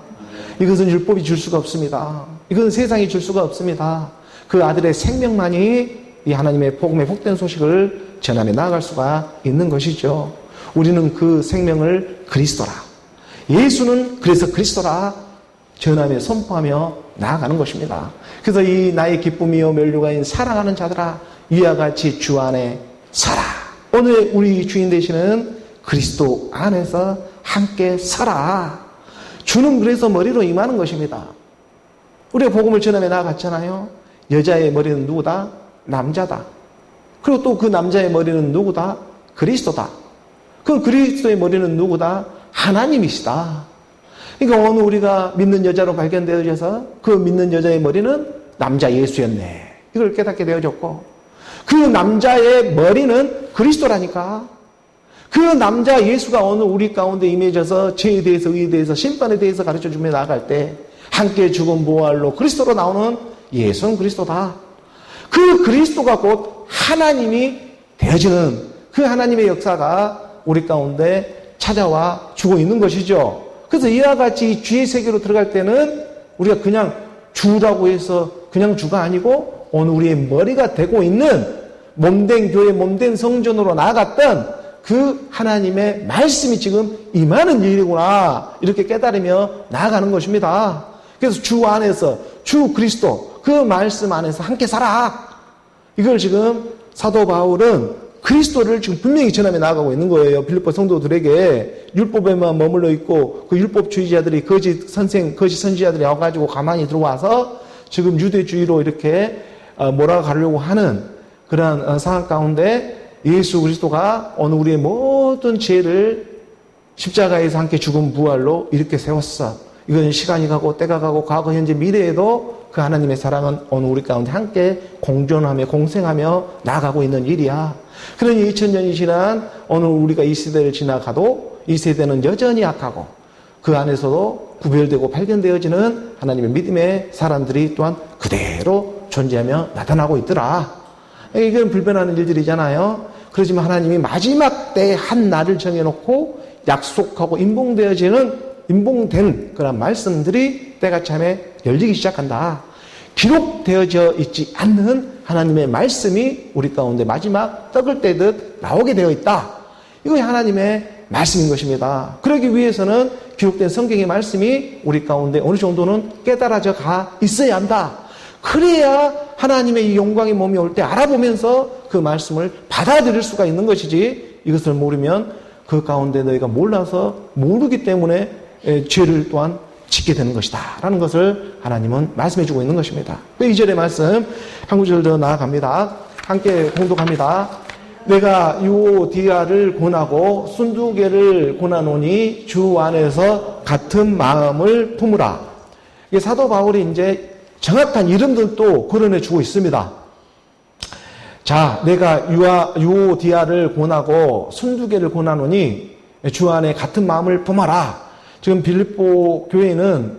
이것은 율법이 줄 수가 없습니다. 이것은 세상이 줄 수가 없습니다. 그 아들의 생명만이 이 하나님의 복음의 복된 소식을 전함에 나아갈 수가 있는 것이죠. 우리는 그 생명을 그리스도라. 예수는 그래서 그리스도라 전함에 선포하며 나아가는 것입니다. 그래서 이 나의 기쁨이요 면류관인 사랑하는 자들아 이와 같이 주 안에 살아. 오늘 우리 주인 되시는 그리스도 안에서 함께 살아. 주는 그래서 머리로 임하는 것입니다. 우리가 복음을 전함에 나아갔잖아요. 여자의 머리는 누구다? 남자다. 그리고 또 그 남자의 머리는 누구다? 그리스도다. 그 그리스도의 머리는 누구다? 하나님이시다. 그러니까 오늘 우리가 믿는 여자로 발견되어져서 그 믿는 여자의 머리는 남자 예수였네. 이걸 깨닫게 되어졌고 그 남자의 머리는 그리스도라니까. 그 남자 예수가 오늘 우리 가운데 임해져서 죄에 대해서 의에 대해서 심판에 대해서 가르쳐주며 나아갈 때 함께 죽은 부활로 그리스도로 나오는 예수는 그리스도다. 그 그리스도가 곧 하나님이 되어지는 그 하나님의 역사가 우리 가운데 찾아와 주고 있는 것이죠. 그래서 이와 같이 주의 세계로 들어갈 때는 우리가 그냥 주라고 해서 그냥 주가 아니고 오늘 우리의 머리가 되고 있는 몸된 교회, 몸된 성전으로 나아갔던 그 하나님의 말씀이 지금 임하는 일이구나 이렇게 깨달으며 나아가는 것입니다. 그래서 주 안에서 주 그리스도 그 말씀 안에서 함께 살아. 이걸 지금 사도 바울은 그리스도를 지금 분명히 전함에 나아가고 있는 거예요. 빌립보 성도들에게 율법에만 머물러 있고 그 율법주의자들이 거짓 선생, 거짓 선지자들이 와가지고 가만히 들어와서 지금 유대주의로 이렇게 몰아가려고 하는 그런 상황 가운데 예수 그리스도가 오늘 우리의 모든 죄를 십자가에서 함께 죽은 부활로 이렇게 세웠어. 이건 시간이 가고 때가 가고 과거, 현재, 미래에도 그 하나님의 사랑은 오늘 우리 가운데 함께 공존하며 공생하며 나아가고 있는 일이야. 그러니 2000년이 지난 오늘 우리가 이 시대를 지나가도 이 세대는 여전히 악하고 그 안에서도 구별되고 발견되어지는 하나님의 믿음의 사람들이 또한 그대로 존재하며 나타나고 있더라. 이건 불변하는 일들이잖아요. 그렇지만 하나님이 마지막 때에 한 날을 정해놓고 약속하고 인봉된 그런 말씀들이 때가 참에 열리기 시작한다. 기록되어져 있지 않는 하나님의 말씀이 우리 가운데 마지막 떡을 떼듯 나오게 되어 있다. 이것이 하나님의 말씀인 것입니다. 그러기 위해서는 기록된 성경의 말씀이 우리 가운데 어느 정도는 깨달아져 가 있어야 한다. 그래야 하나님의 이 영광의 몸이 올 때 알아보면서 그 말씀을 받아들일 수가 있는 것이지 이것을 모르면 그 가운데 너희가 몰라서 모르기 때문에 죄를 또한 짓게 되는 것이다 라는 것을 하나님은 말씀해 주고 있는 것입니다. 2절의 말씀 한 구절 더 나아갑니다. 함께 공독합니다. 내가 유오디아를 권하고 순두개를 권하노니 주 안에서 같은 마음을 품으라. 이게 사도 바울이 이제 정확한 이름들도 거론해 주고 있습니다. 자, 내가 유오디아를 권하고 순두개를 권하노니 주 안에 같은 마음을 품어라. 지금 빌립보 교회는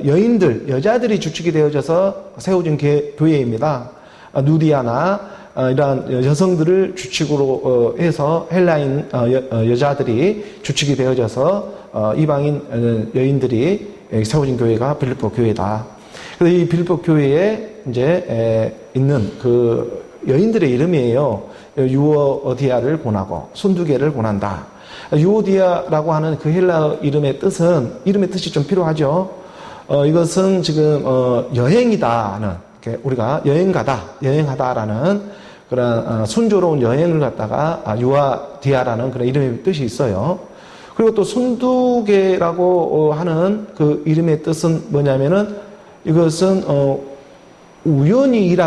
여인들, 여자들이 주축이 되어져서 세워진 교회입니다. 누디아나 이러한 여성들을 주축으로 해서 헬라인 여자들이 주축이 되어져서 이방인 여인들이 세워진 교회가 빌립보 교회다. 그래서 이 빌립보 교회에 이제 있는 그 여인들의 이름이에요. 유오디아를 권하고 순두개를 권한다. 유오디아라고 하는 그 헬라 이름의 뜻이 좀 필요하죠. 이것은 지금 여행이다는, 우리가 여행하다라는 그런 순조로운 여행을 갖다가 유오디아라는 그런 이름의 뜻이 있어요. 그리고 또 순두개라고 하는 그 이름의 뜻은 뭐냐면은 이것은 우연히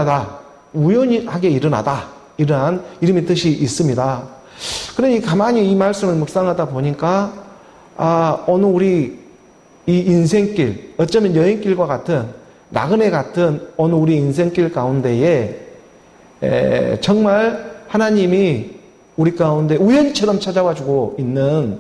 우연하게 일어나다 이러한 이름의 뜻이 있습니다. 그러니 가만히 이 말씀을 묵상하다 보니까 오늘 우리 이 인생길, 어쩌면 여행길과 같은 나그네 같은 오늘 우리 인생길 가운데에 정말 하나님이 우리 가운데 우연처럼 찾아와 주고 있는,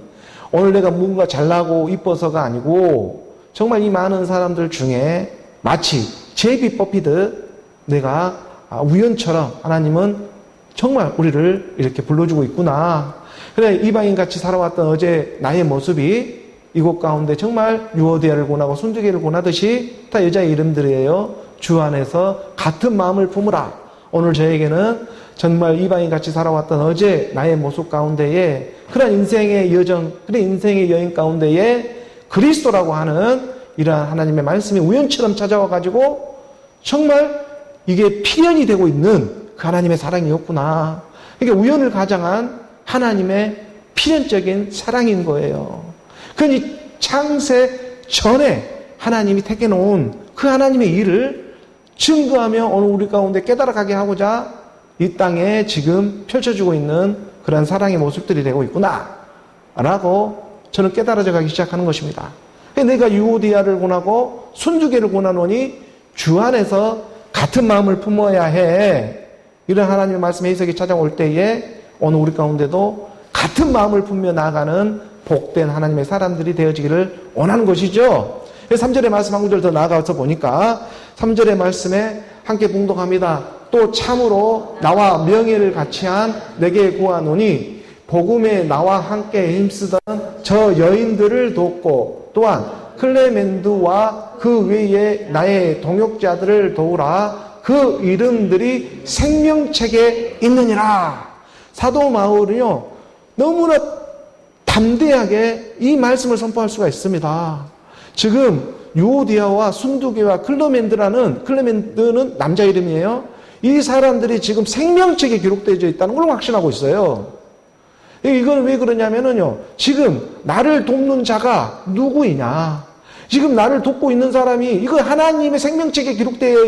오늘 내가 뭔가 잘나고 이뻐서가 아니고 정말 이 많은 사람들 중에 마치 제비 뽑히듯 내가 우연처럼 하나님은 정말 우리를 이렇게 불러주고 있구나. 그래, 이방인같이 살아왔던 어제 나의 모습이 이곳 가운데 정말 유오디아를 권하고 순두개를 권하듯이 다 여자의 이름들이에요. 주 안에서 같은 마음을 품으라. 오늘 저에게는 정말 이방인같이 살아왔던 어제 나의 모습 가운데에 그런 인생의 여정, 그런 인생의 여행 가운데에 그리스도라고 하는 이러한 하나님의 말씀이 우연처럼 찾아와가지고 정말 이게 필연이 되고 있는 그 하나님의 사랑이었구나. 이게 우연을 가장한 하나님의 필연적인 사랑인 거예요. 그러니 창세 전에 하나님이 택해놓은 그 하나님의 일을 증거하며 오늘 우리 가운데 깨달아가게 하고자 이 땅에 지금 펼쳐지고 있는 그런 사랑의 모습들이 되고 있구나 라고 저는 깨달아져 가기 시작하는 것입니다. 내가 유오디아를 권하고 순두개를 권하노니 주 안에서 같은 마음을 품어야 해. 이런 하나님의 말씀의 해석이 찾아올 때에 오늘 우리 가운데도 같은 마음을 품며 나아가는 복된 하나님의 사람들이 되어지기를 원하는 것이죠. 3절의 말씀 한 구절 더 나아가서 보니까 3절의 말씀에 함께 봉독합니다. 또 참으로 나와 명예를 같이한 내게 구하노니 복음에 나와 함께 힘쓰던 저 여인들을 돕고 또한 클레멘드와 그 외에 나의 동역자들을 도우라. 그 이름들이 생명책에 있느니라. 사도 바울은요 너무나 담대하게 이 말씀을 선포할 수가 있습니다. 지금 유오디아와 순두개와 클레멘드는 남자 이름이에요. 이 사람들이 지금 생명책에 기록되어 있다는 걸 확신하고 있어요. 이건 왜 그러냐면요 지금 나를 돕는 자가 누구이냐, 지금 나를 돕고 있는 사람이 이거 하나님의 생명책에 기록되어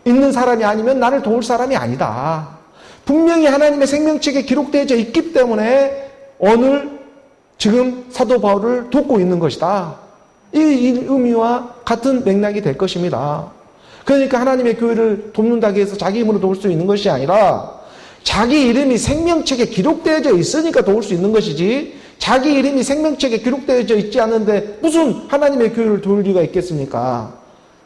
있는 사람이 아니면 나를 도울 사람이 아니다. 분명히 하나님의 생명책에 기록되어 있기 때문에 오늘 지금 사도 바울을 돕고 있는 것이다. 이 의미와 같은 맥락이 될 것입니다. 그러니까 하나님의 교회를 돕는다고 해서 자기 힘으로 도울 수 있는 것이 아니라 자기 이름이 생명책에 기록되어 있으니까 도울 수 있는 것이지, 자기 이름이 생명책에 기록되어 있지 않은데 무슨 하나님의 교회를 도울 리가 있겠습니까?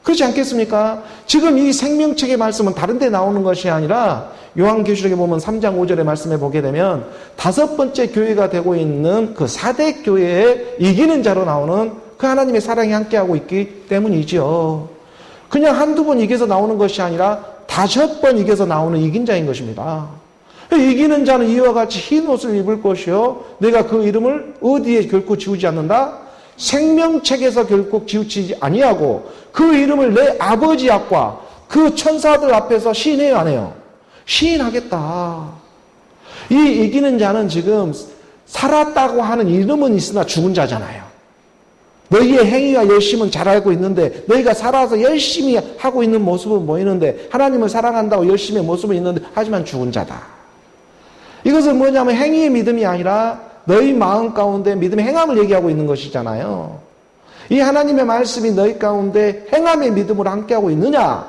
그렇지 않겠습니까? 지금 이 생명책의 말씀은 다른 데 나오는 것이 아니라 요한계시록에 보면 3장 5절의 말씀에 보게 되면 5번째 교회가 되고 있는 그 4대 교회에 이기는 자로 나오는 그 하나님의 사랑이 함께하고 있기 때문이지요. 그냥 한두 번 이겨서 나오는 것이 아니라 5번 이겨서 나오는 이긴 자인 것입니다. 이기는 자는 이와 같이 흰 옷을 입을 것이요 내가 그 이름을 어디에 결코 지우지 않는다? 생명책에서 결코 지우치지 아니하고 그 이름을 내 아버지 앞과 그 천사들 앞에서 시인해요 안 해요? 시인하겠다. 이 이기는 자는 지금 살았다고 하는 이름은 있으나 죽은 자잖아요. 너희의 행위와 열심은 잘 알고 있는데 너희가 살아서 열심히 하고 있는 모습은 보이는데 하나님을 사랑한다고 열심히 모습은 있는데 하지만 죽은 자다. 이것은 뭐냐면 행위의 믿음이 아니라 너희 마음 가운데 믿음의 행함을 얘기하고 있는 것이잖아요. 이 하나님의 말씀이 너희 가운데 행함의 믿음으로 함께하고 있느냐,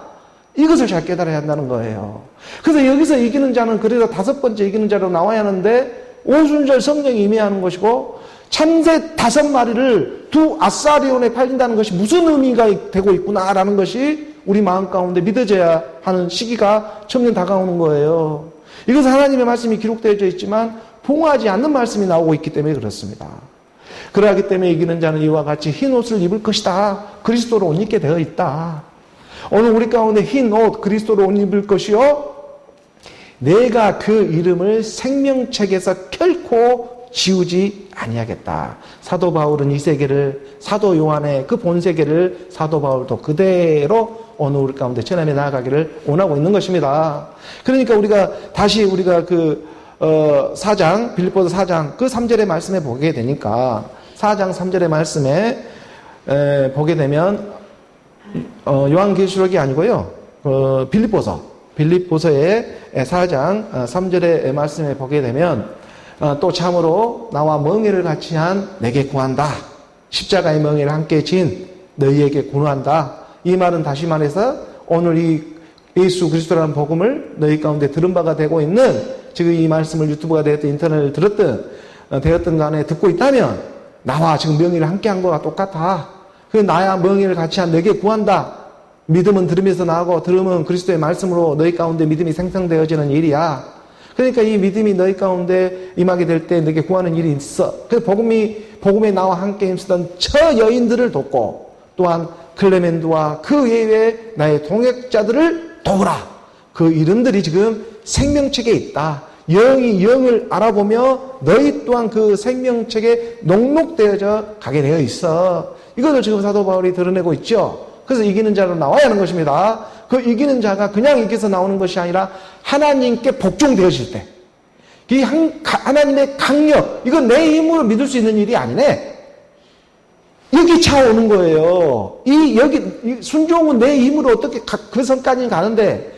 이것을 잘 깨달아야 한다는 거예요. 그래서 여기서 이기는 자는 그래서 5번째 이기는 자로 나와야 하는데 오순절 성령이 임해하는 것이고 참새 5마리를 두 아사리온에 팔린다는 것이 무슨 의미가 되고 있구나라는 것이 우리 마음 가운데 믿어져야 하는 시기가 점점 다가오는 거예요. 이것은 하나님의 말씀이 기록되어 있지만 봉하지 않는 말씀이 나오고 있기 때문에 그렇습니다. 그러하기 때문에 이기는 자는 이와 같이 흰 옷을 입을 것이다. 그리스도로 옷 입게 되어 있다. 오늘 우리 가운데 흰 옷 그리스도로 옷 입을 것이요 내가 그 이름을 생명책에서 결코 지우지 아니하겠다. 사도 바울은 이 세계를, 사도 요한의 그 본 세계를 사도 바울도 그대로 오늘 우리 가운데 전함에 나아가기를 원하고 있는 것입니다. 그러니까 우리가 다시 그 4장, 빌립보서 4장 그 3절의 말씀에 보게 되니까 4장 3절의 말씀에 보게 되면 요한계시록이 아니고요. 빌립보서의 4장 3절의 말씀에 보게 되면 또 참으로 나와 멍에를 같이 한 내게 구한다. 십자가의 멍에를 함께 진 너희에게 구한다. 이 말은 다시 말해서 오늘 이 예수 그리스도라는 복음을 너희 가운데 들은 바가 되고 있는, 지금 이 말씀을 유튜브가 되었든 인터넷을 되었든 간에 듣고 있다면 나와 지금 명의를 함께 한 거와 똑같아. 그 나야 명의를 같이 한 너에게 구한다. 믿음은 들으면서 나오고 들음은 그리스도의 말씀으로 너희 가운데 믿음이 생성되어지는 일이야. 그러니까 이 믿음이 너희 가운데 임하게 될 때 너에게 구하는 일이 있어. 그래서 복음에 나와 함께 힘쓰던 저 여인들을 돕고 또한 클레멘드와 그 외에 나의 동역자들을 도우라. 그 이름들이 지금 생명책에 있다. 영이 영을 알아보며 너희 또한 그 생명책에 녹록되어져 가게 되어 있어. 이것을 지금 사도 바울이 드러내고 있죠. 그래서 이기는 자로 나와야 하는 것입니다. 그 이기는 자가 그냥 이겨서 나오는 것이 아니라 하나님께 복종되어질 때, 이 하나님의 강력, 이건 내 힘으로 믿을 수 있는 일이 아니네. 여기 차오는 거예요. 여기 순종은 내 힘으로 어떻게 그 선까지 가는데,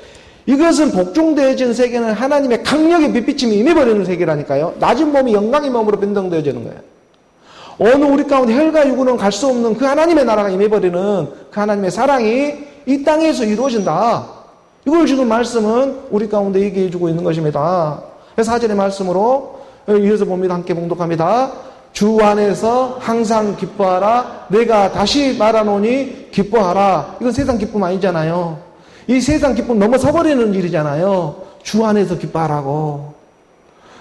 이것은 복종되어진 세계는 하나님의 강력의 빛비침이 임해버리는 세계라니까요. 낮은 몸이 영광의 몸으로 변동되어지는 거예요. 어느 우리 가운데 혈과 육으로는 갈 수 없는 그 하나님의 나라가 임해버리는 그 하나님의 사랑이 이 땅에서 이루어진다. 이걸 지금 말씀은 우리 가운데 얘기해 주고 있는 것입니다. 4절의 말씀으로 이어서 봅니다. 함께 봉독합니다. 주 안에서 항상 기뻐하라. 내가 다시 말하노니 기뻐하라. 이건 세상 기쁨 아니잖아요. 이 세상 기쁨 넘어서버리는 일이잖아요. 주 안에서 기뻐하라고.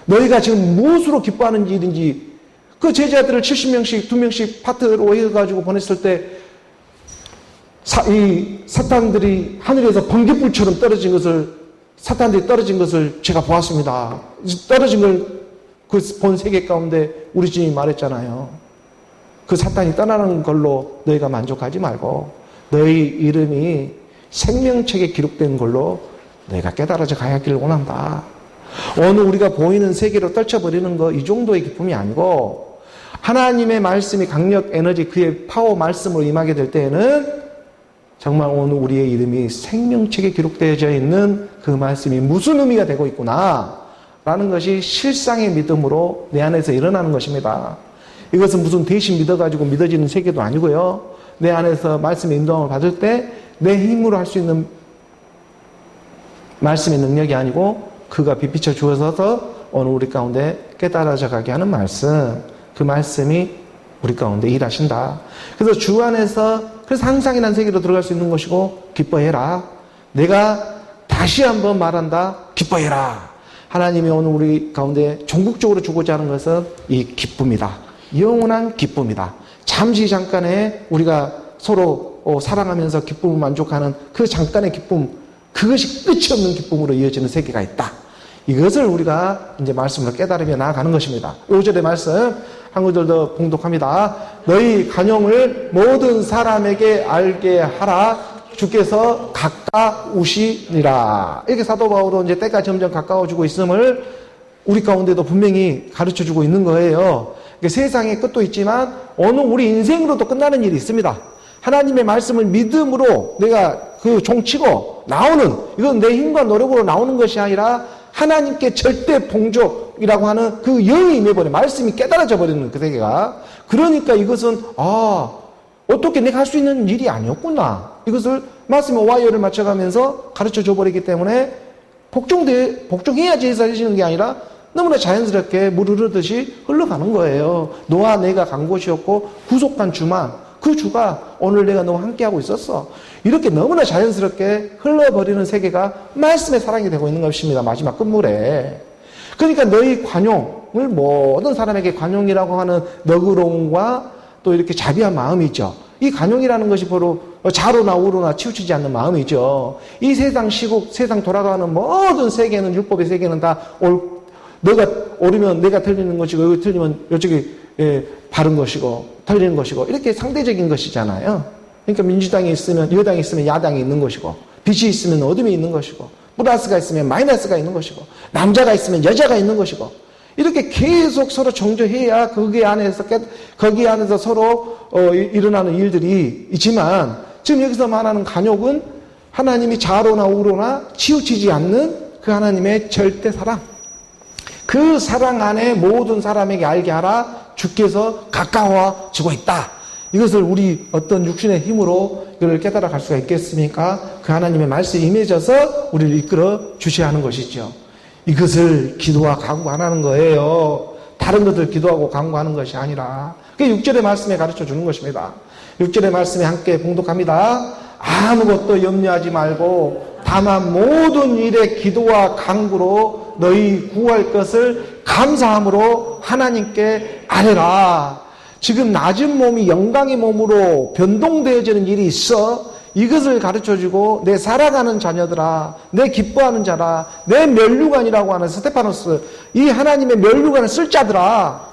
너희가 지금 무엇으로 기뻐하는 일인지, 그 제자들을 70명씩 2명씩 파트로 해가지고 보냈을 때 이 사탄들이 하늘에서 번개불처럼 떨어진 것을, 사탄들이 떨어진 것을 제가 보았습니다. 떨어진 걸 그 본 세계 가운데 우리 주님이 말했잖아요. 그 사탄이 떠나는 걸로 너희가 만족하지 말고 너희 이름이 생명책에 기록된 걸로 너희가 깨달아져 가야기를 원한다. 어느 우리가 보이는 세계로 떨쳐버리는 거, 이 정도의 기쁨이 아니고 하나님의 말씀이 강력 에너지, 그의 파워 말씀으로 임하게 될 때에는 정말 오늘 우리의 이름이 생명책에 기록되어져 있는 그 말씀이 무슨 의미가 되고 있구나 라는 것이 실상의 믿음으로 내 안에서 일어나는 것입니다. 이것은 무슨 대신 믿어가지고 믿어지는 세계도 아니고요. 내 안에서 말씀의 인도함을 받을 때 내 힘으로 할 수 있는 말씀의 능력이 아니고 그가 빛비쳐 주어서 오늘 우리 가운데 깨달아져 가게 하는 말씀, 그 말씀이 우리 가운데 일하신다. 그래서 주 안에서, 그래서 항상이란 세계로 들어갈 수 있는 것이고, 기뻐해라. 내가 다시 한번 말한다. 기뻐해라. 하나님이 오늘 우리 가운데 종국적으로 주고자 하는 것은 이 기쁨이다. 영원한 기쁨이다. 잠시 잠깐의 우리가 서로 사랑하면서 기쁨을 만족하는 그 잠깐의 기쁨, 그것이 끝이 없는 기쁨으로 이어지는 세계가 있다. 이것을 우리가 이제 말씀으로 깨달으며 나아가는 것입니다. 5절의 말씀 한 구절 더 봉독합니다. 너희 간용을 모든 사람에게 알게 하라. 주께서 가까우시니라. 이렇게 사도 바울은 이제 때가 점점 가까워지고 있음을 우리 가운데도 분명히 가르쳐주고 있는 거예요. 그러니까 세상의 끝도 있지만 어느 우리 인생으로도 끝나는 일이 있습니다. 하나님의 말씀을 믿음으로 내가 그 종치고 나오는, 이건 내 힘과 노력으로 나오는 것이 아니라 하나님께 절대 봉족이라고 하는 그 영이 임해버려, 말씀이 깨달아져 버리는 그 세계가. 그러니까 이것은 어떻게 내가 할 수 있는 일이 아니었구나. 이것을 말씀의 와이어를 맞춰가면서 가르쳐 줘버리기 때문에 복종해야지 해서 게 아니라 너무나 자연스럽게 물 흐르듯이 흘러가는 거예요. 너와 내가 간 곳이었고 구속한 주만, 그 주가 오늘 내가 너와 함께하고 있었어. 이렇게 너무나 자연스럽게 흘러버리는 세계가 말씀의 사랑이 되고 있는 것입니다. 마지막 끝물에. 그러니까 너희 관용을 모든 사람에게 관용이라고 하는 너그러움과 또 이렇게 자비한 마음이죠. 이 관용이라는 것이 바로 좌로나 우로나 치우치지 않는 마음이죠. 이 세상 시국, 세상 돌아가는 모든 세계는, 율법의 세계는 다 너가 옳으면 내가 틀리는 것이고, 여기 틀리면 이쪽이 바른 것이고 틀리는 것이고, 이렇게 상대적인 것이잖아요. 그러니까 민주당이 있으면 여당이 있으면 야당이 있는 것이고, 빛이 있으면 어둠이 있는 것이고, 플러스가 있으면 마이너스가 있는 것이고, 남자가 있으면 여자가 있는 것이고, 이렇게 계속 서로 정조해야 거기 안에서 서로 일어나는 일들이 있지만, 지금 여기서 말하는 간욕은 하나님이 좌로나 우로나 치우치지 않는 그 하나님의 절대 사랑, 그 사랑 안에 모든 사람에게 알게 하라. 주께서 가까워지고 있다. 이것을 우리 어떤 육신의 힘으로 이걸 깨달아 갈 수가 있겠습니까? 그 하나님의 말씀이 임해져서 우리를 이끌어 주셔야 하는 것이죠. 이것을 기도와 간구하는 거예요. 다른 것들 기도하고 간구하는 것이 아니라. 그게 6절의 말씀에 가르쳐 주는 것입니다. 6절의 말씀에 함께 봉독합니다. 아무것도 염려하지 말고 다만 모든 일에 기도와 간구로 너희 구할 것을 감사함으로 하나님께 아뢰라. 지금 낮은 몸이 영광의 몸으로 변동되어지는 일이 있어. 이것을 가르쳐주고 내 살아가는 자녀들아, 내 기뻐하는 자라, 내 면류관이라고 하는 스테파노스, 이 하나님의 면류관을 쓸 자들아,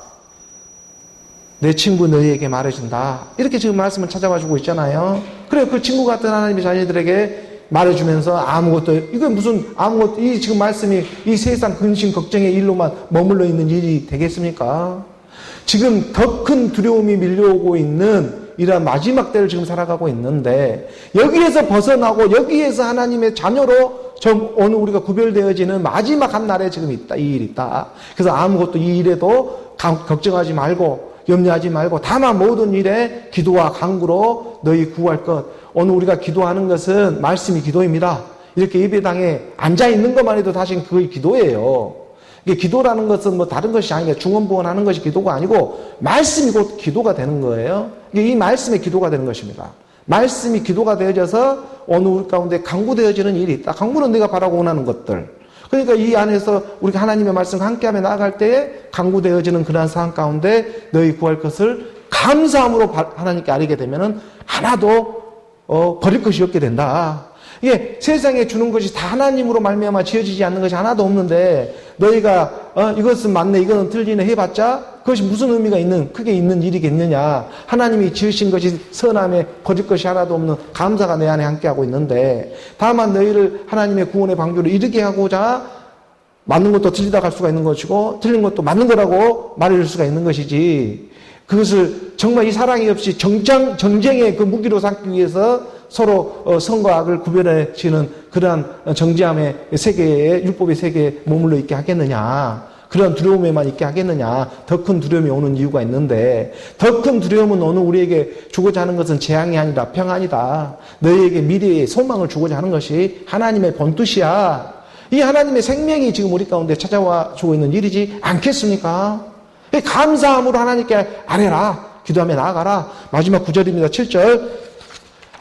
내 친구 너희에게 말해준다. 이렇게 지금 말씀을 찾아와주고 있잖아요. 그래, 그 친구 같은 하나님의 자녀들에게 말해주면서 아무것도, 이거 무슨 아무것도, 이 지금 말씀이 이 세상 근심, 걱정의 일로만 머물러 있는 일이 되겠습니까? 지금 더 큰 두려움이 밀려오고 있는 이러한 마지막 때를 지금 살아가고 있는데, 여기에서 벗어나고 여기에서 하나님의 자녀로 오늘 우리가 구별되어지는 마지막 한 날에 지금 있다, 이 일이 있다. 그래서 아무것도 이 일에도 걱정하지 말고 염려하지 말고 다만 모든 일에 기도와 간구로 너희 구할 것. 오늘 우리가 기도하는 것은 말씀이 기도입니다. 이렇게 예배당에 앉아있는 것만 해도 사실 그게 기도예요. 이게 기도라는 것은 뭐 다른 것이 아니라 중언부언하는 것이 기도가 아니고 말씀이 곧 기도가 되는 거예요. 이게 이 말씀의 기도가 되는 것입니다. 말씀이 기도가 되어져서 오늘 우리 가운데 간구되어지는 일이 있다. 간구는 내가 바라고 원하는 것들. 그러니까 이 안에서 우리가 하나님의 말씀과 함께하며 나아갈 때에 간구되어지는 그러한 상황 가운데 너희 구할 것을 감사함으로 하나님께 아뢰게 되면은 하나도 버릴 것이 없게 된다. 이게 세상에 주는 것이 다 하나님으로 말미암아 지어지지 않는 것이 하나도 없는데 너희가 이것은 맞네, 이것은 틀리네 해봤자 그것이 무슨 의미가 크게 있는 일이겠느냐. 하나님이 지으신 것이 선함에 거짓 것이 하나도 없는 감사가 내 안에 함께하고 있는데, 다만 너희를 하나님의 구원의 방주로 이르게 하고자 맞는 것도 틀리다 갈 수가 있는 것이고 틀린 것도 맞는 거라고 말해줄 수가 있는 것이지, 그것을 정말 이 사랑이 없이 정쟁의 그 무기로 삼기 위해서 서로 선과 악을 구별해지는 그러한 정죄함의 세계에, 율법의 세계에 머물러 있게 하겠느냐. 그런 두려움에만 있게 하겠느냐. 더 큰 두려움이 오는 이유가 있는데, 더 큰 두려움은 오늘 우리에게 주고자 하는 것은 재앙이 아니라 평안이다. 너희에게 미래의 소망을 주고자 하는 것이 하나님의 본뜻이야. 이 하나님의 생명이 지금 우리 가운데 찾아와 주고 있는 일이지 않겠습니까? 감사함으로 하나님께 아뢰라. 기도하며 나아가라. 마지막 9절입니다. 7절.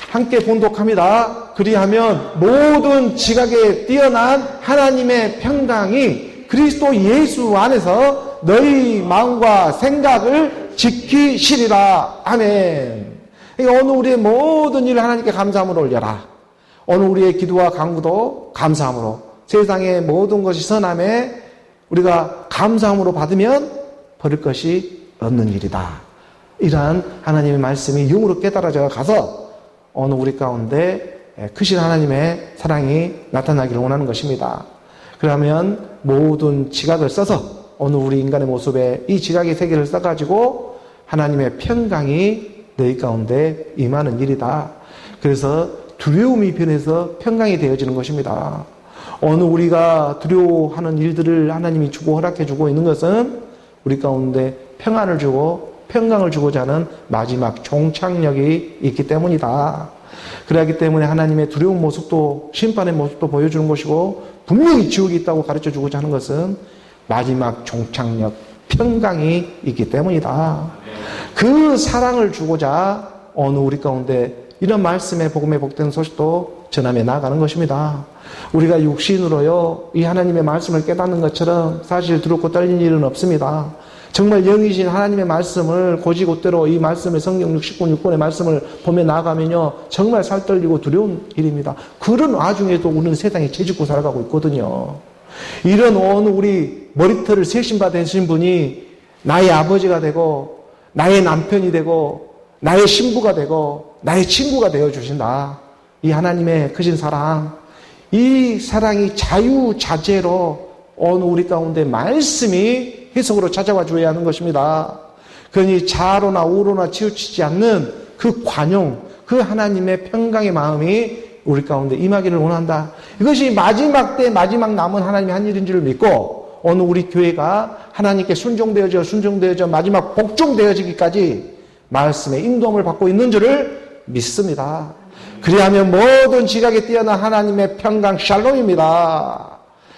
함께 본독합니다. 그리하면 모든 지각에 뛰어난 하나님의 평강이 그리스도 예수 안에서 너희 마음과 생각을 지키시리라. 아멘. 그러니까 오늘 우리의 모든 일을 하나님께 감사함으로 올려라. 오늘 우리의 기도와 간구도 감사함으로, 세상의 모든 것이 선함에 우리가 감사함으로 받으면 버릴 것이 없는 일이다. 이러한 하나님의 말씀이 영으로 깨달아져 가서 오늘 우리 가운데 크신 하나님의 사랑이 나타나기를 원하는 것입니다. 그러면 모든 지각을 써서 오늘 우리 인간의 모습에 이 지각의 세계를 써가지고 하나님의 평강이 너희 가운데 임하는 일이다. 그래서 두려움이 변해서 평강이 되어지는 것입니다. 오늘 우리가 두려워하는 일들을 하나님이 주고 허락해 주고 있는 것은 우리 가운데 평안을 주고 평강을 주고자 하는 마지막 종착역이 있기 때문이다. 그러기 때문에 하나님의 두려운 모습도 심판의 모습도 보여주는 것이고, 분명히 지옥이 있다고 가르쳐 주고자 하는 것은 마지막 종착역 평강이 있기 때문이다. 그 사랑을 주고자 오늘 우리 가운데 이런 말씀의 복음의 복된 소식도 전하며 나아가는 것입니다. 우리가 육신으로요 이 하나님의 말씀을 깨닫는 것처럼 사실 두렵고 떨리는 일은 없습니다. 정말 영이신 하나님의 말씀을 곧이곧대로 이 말씀의 성경 69, 6권의 말씀을 보며 나아가면요 정말 살떨리고 두려운 일입니다. 그런 와중에도 우리는 세상에 죄짓고 살아가고 있거든요. 이런 오늘 우리 머리털을 세신바 되신 분이 나의 아버지가 되고 나의 남편이 되고 나의 신부가 되고 나의 친구가 되어주신다. 이 하나님의 크신 사랑, 이 사랑이 자유자재로 오늘 우리 가운데 말씀이 해석으로 찾아와 줘야 하는 것입니다. 그러니 자아로나 우로나 치우치지 않는 그 관용, 그 하나님의 평강의 마음이 우리 가운데 임하기를 원한다. 이것이 마지막 때 마지막 남은 하나님의 한 일인 줄 믿고 오늘 우리 교회가 하나님께 순종되어져 마지막 복종되어지기까지 말씀의 인도함을 받고 있는 줄을 믿습니다. 그리하면 모든 지각에 뛰어난 하나님의 평강 샬롬입니다.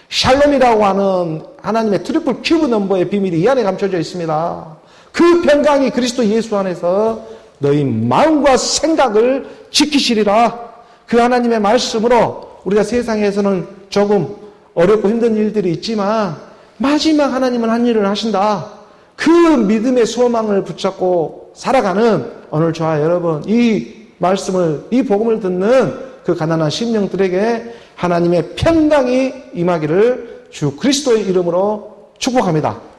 샬롬이라고 하는 하나님의 트리플 큐브 넘버의 비밀이 이 안에 감춰져 있습니다. 그 평강이 그리스도 예수 안에서 너희 마음과 생각을 지키시리라. 그 하나님의 말씀으로 우리가 세상에서는 조금 어렵고 힘든 일들이 있지만 마지막 하나님은 한 일을 하신다. 그 믿음의 소망을 붙잡고 살아가는 오늘 저와 여러분, 이 말씀을, 이 복음을 듣는 그 가난한 심령들에게 하나님의 평강이 임하기를 주 그리스도의 이름으로 축복합니다.